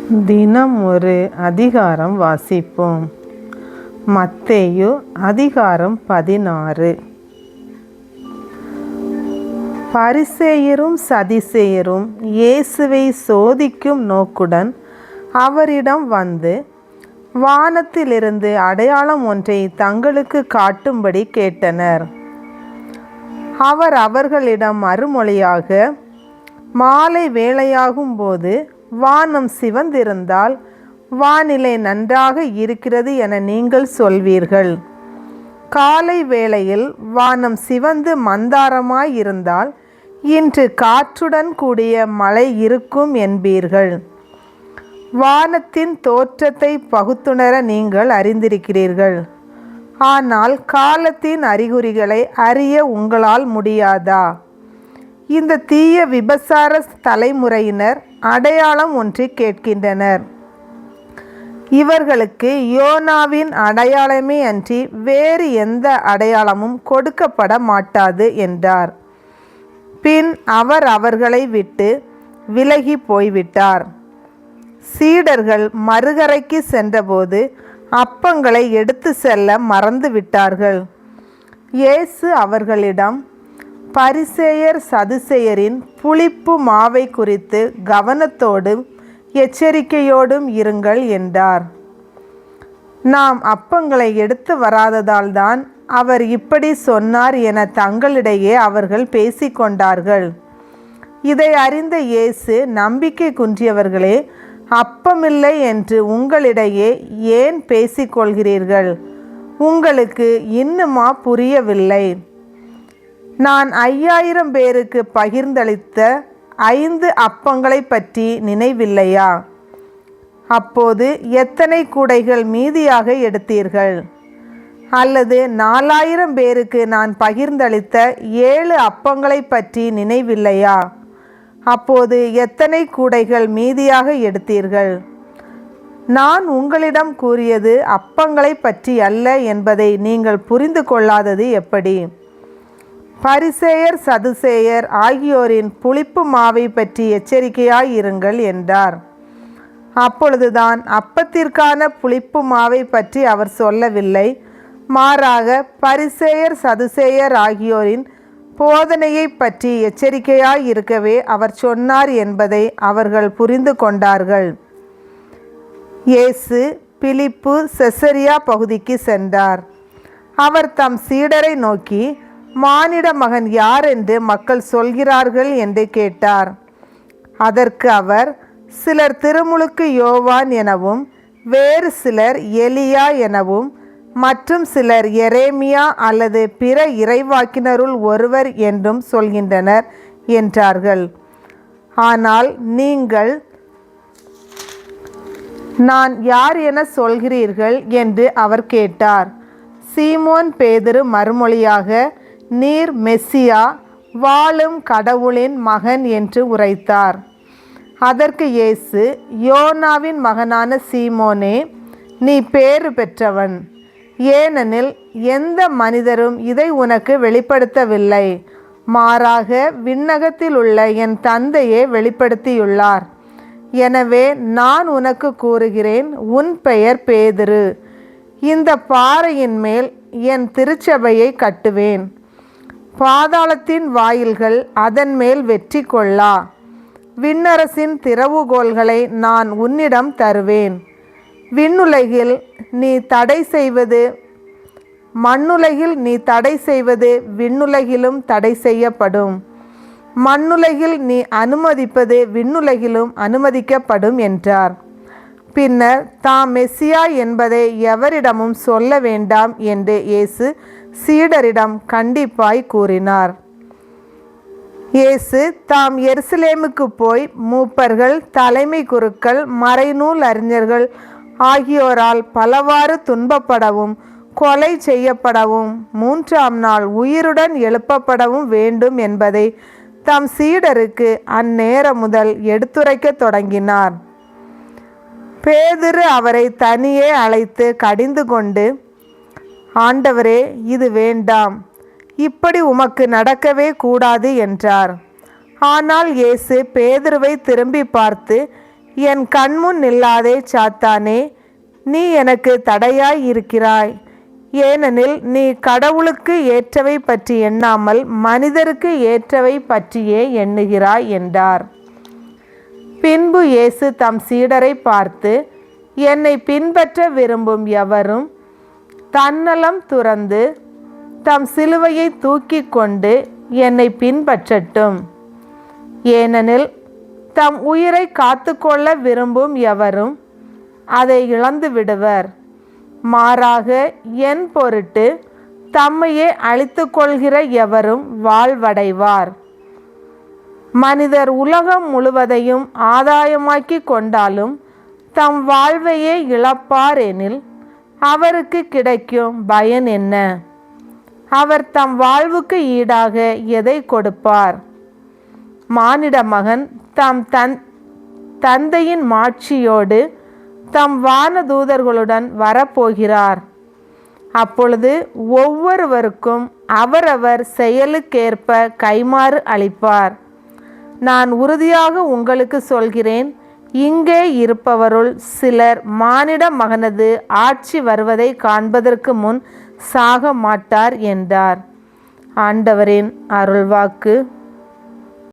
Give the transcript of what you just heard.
தினம் ஒரு அதிகாரம் வாசிப்போம். மத்தேயு அதிகாரம் 16. பரிசேயரும் சதிசேயரும் இயேசுவை சோதிக்கும் நோக்குடன் அவரிடம் வந்து வானத்திலிருந்து அடையாளம் ஒன்றை தங்களுக்கு காட்டும்படி கேட்டனர். அவர் அவர்களிடம் மறுமொழியாக, மாலை வேளையாகும்போது வானம் சிவந்திருந்தால் வானிலை நன்றாக இருக்கிறது என நீங்கள் சொல்வீர்கள். காலை வேளையில் வானம் சிவந்து மந்தாரமாய் இருந்தால் இன்று காற்றுடன் கூடிய மழை இருக்கும் என்பீர்கள். வானத்தின் தோற்றத்தை பகுத்துணர நீங்கள் அறிந்திருக்கிறீர்கள். ஆனால் காலத்தின் அறிகுறிகளை அறிய உங்களால் முடியாதா? இந்த தீய விபசார தலைமுறையினர் அடையாளம் ஒன்று கேட்கின்றனர். இவர்களுக்கு யோனாவின் அடையாளமே அன்றி வேறு எந்த அடையாளமும் கொடுக்கப்பட மாட்டாது என்றார். பின் அவர் அவர்களை விட்டு விலகி போய்விட்டார். சீடர்கள் மறுகரைக்கு சென்றபோது அப்பங்களை எடுத்து செல்ல மறந்து விட்டார்கள். இயேசு அவர்களிடம், பரிசேயர் சதுசேயரின் புளிப்பு மாவை குறித்து கவனத்தோடும் எச்சரிக்கையோடும் இருங்கள் என்றார். நாம் அப்பங்களை எடுத்து வராததால் தான் அவர் இப்படி சொன்னார் என தங்களிடையே அவர்கள் பேசிக்கொண்டார்கள். இதை அறிந்த இயேசு, நம்பிக்கை குன்றியவர்களே, அப்பமில்லை என்று உங்களிடையே ஏன் பேசிக்கொள்கிறீர்கள்? உங்களுக்கு இன்னுமா புரியவில்லை? நான் 5000 பேருக்கு பகிர்ந்தளித்த 5 அப்பங்களை பற்றி நினைவில்லையா? அப்போது எத்தனை கூடைகள் மீதியாக எடுத்தீர்கள்? அல்லது 4000 பேருக்கு நான் பகிர்ந்தளித்த 7 அப்பங்களை பற்றி நினைவில்லையா? அப்போது எத்தனை கூடைகள் மீதியாக எடுத்தீர்கள்? நான் உங்களிடம் கூறியது அப்பங்களை பற்றி அல்ல என்பதை நீங்கள் புரிந்து கொள்ளாதது எப்படி? பரிசேயர் சதுசேயர் ஆகியோரின் புளிப்பு மாவை பற்றி எச்சரிக்கையாய் இருங்கள் என்றார். அப்பொழுதுதான் அப்பத்திற்கான புளிப்பு மாவை பற்றி அவர் சொல்லவில்லை, மாறாக பரிசேயர் சதுசேயர் ஆகியோரின் போதனையை பற்றி எச்சரிக்கையாய் இருக்கவே அவர் சொன்னார் என்பதை அவர்கள் புரிந்து கொண்டார்கள். இயேசு பிலிப்பு செசரியா பகுதிக்கு சென்றார். அவர் தம் சீடரை நோக்கி, மானிட மகன் யார் என்று மக்கள் சொல்கிறார்கள் என்று கேட்டார். அதற்கு அவர், சிலர் திருமுழுக்கு யோவான் எனவும், வேறு சிலர் எலியா எனவும், மற்றும் சிலர் எரேமியா அல்லது பிற இறைவாக்கினருள் ஒருவர் என்றும் சொல்கின்றனர் என்றார்கள். ஆனால் நீங்கள் நான் யார் என சொல்கிறீர்கள் என்று அவர் கேட்டார். சீமோன் பேதுரு மறுமொழியாக, நீர் மெசியா, வாழும் கடவுளின் மகன் என்று உரைத்தார். அதற்கு இயேசு, யோனாவின் மகனான சீமோனே, நீ பேறு பெற்றவன். ஏனெனில் எந்த மனிதரும் இதை உனக்கு வெளிப்படுத்தவில்லை, மாறாக விண்ணகத்தில் உள்ள என் தந்தையே வெளிப்படுத்தியுள்ளார். எனவே நான் உனக்கு கூறுகிறேன், உன் பெயர் பேதுரு. இந்த பாறையின் மேல் என் திருச்சபையை கட்டுவேன். பாதாளத்தின் வாயில்கள் அதன் மேல் வெற்றி கொள்ளா. விண்ணரசின் திறவுகோல்களை நான் உன்னிடம் தருவேன். விண்ணுலகில் நீ தடை செய்வது மண்ணுலகில் நீ தடை செய்வது விண்ணுலகிலும் தடை செய்யப்படும். மண்ணுலகில் நீ அனுமதிப்பது விண்ணுலகிலும் அனுமதிக்கப்படும் என்றார். பின்னர் தாம் மெசியா என்பதை எவரிடமும் சொல்ல வேண்டாம் என்று இயேசு சீடரிடம் கண்டிப்பாய் கூறினார். இயேசு தாம் எருசலேமுக்கு போய் மூப்பர்கள், தலைமை குருக்கள், மறைநூல் அறிஞர்கள் ஆகியோரால் பலவாறு துன்பப்படவும், கொலை செய்யப்படவும், 3ஆம் நாள் உயிருடன் எழுப்பப்படவும் வேண்டும் என்பதை தம் சீடருக்கு அந்நேரம் முதல் எடுத்துரைக்க தொடங்கினார். பேதுரு அவரை தனியே அழைத்து கடிந்து கொண்டு, ஆண்டவரே, இது வேண்டாம், இப்படி உமக்கு நடக்கவே கூடாது என்றார். ஆனால் இயேசு பேதுருவை திரும்பி பார்த்து, என் கண்முன் நில்லாதே சாத்தானே, நீ எனக்கு தடையாய் இருக்கிறாய். ஏனெனில் நீ கடவுளுக்கு ஏற்றவை பற்றி எண்ணாமல் மனிதருக்கு ஏற்றவை பற்றியே எண்ணுகிறாய் என்றார். பின்பு இயேசு தம் சீடரை பார்த்து, என்னை பின்பற்ற விரும்பும் எவரும் தன்னலம் துறந்து தம் சிலுவையை தூக்கி கொண்டு என்னை பின்பற்றட்டும். ஏனெனில் தம் உயிரை காத்துக்கொள்ள விரும்பும் எவரும் அதை இழந்து விடுவர். மாறாக என் பொருட்டு தம்மையே அழித்து கொள்கிற எவரும் வாழ்வடைவார். மனிதர் உலகம் முழுவதையும் ஆதாயமாக்கி கொண்டாலும் தம் வாழ்வையே இழப்பார் எனில் அவருக்கு கிடைக்கும் பயன் என்ன? அவர் தம் வாழ்வுக்கு ஈடாக எதை கொடுப்பார்? மானிட மகன் தம் தந்தையின் மாட்சியோடு தம் வானதூதர்களுடன் வரப்போகிறார். அப்பொழுது ஒவ்வொருவருக்கும் அவரவர் செயலுக்கேற்ப கைமாறு அளிப்பார். நான் உறுதியாக உங்களுக்கு சொல்கிறேன், இங்கே இருப்பவருள் சிலர் மானிட மகனது ஆட்சி வருவதை காண்பதற்கு முன் சாக மாட்டார் என்றார். ஆண்டவரின் அருள்வாக்கு.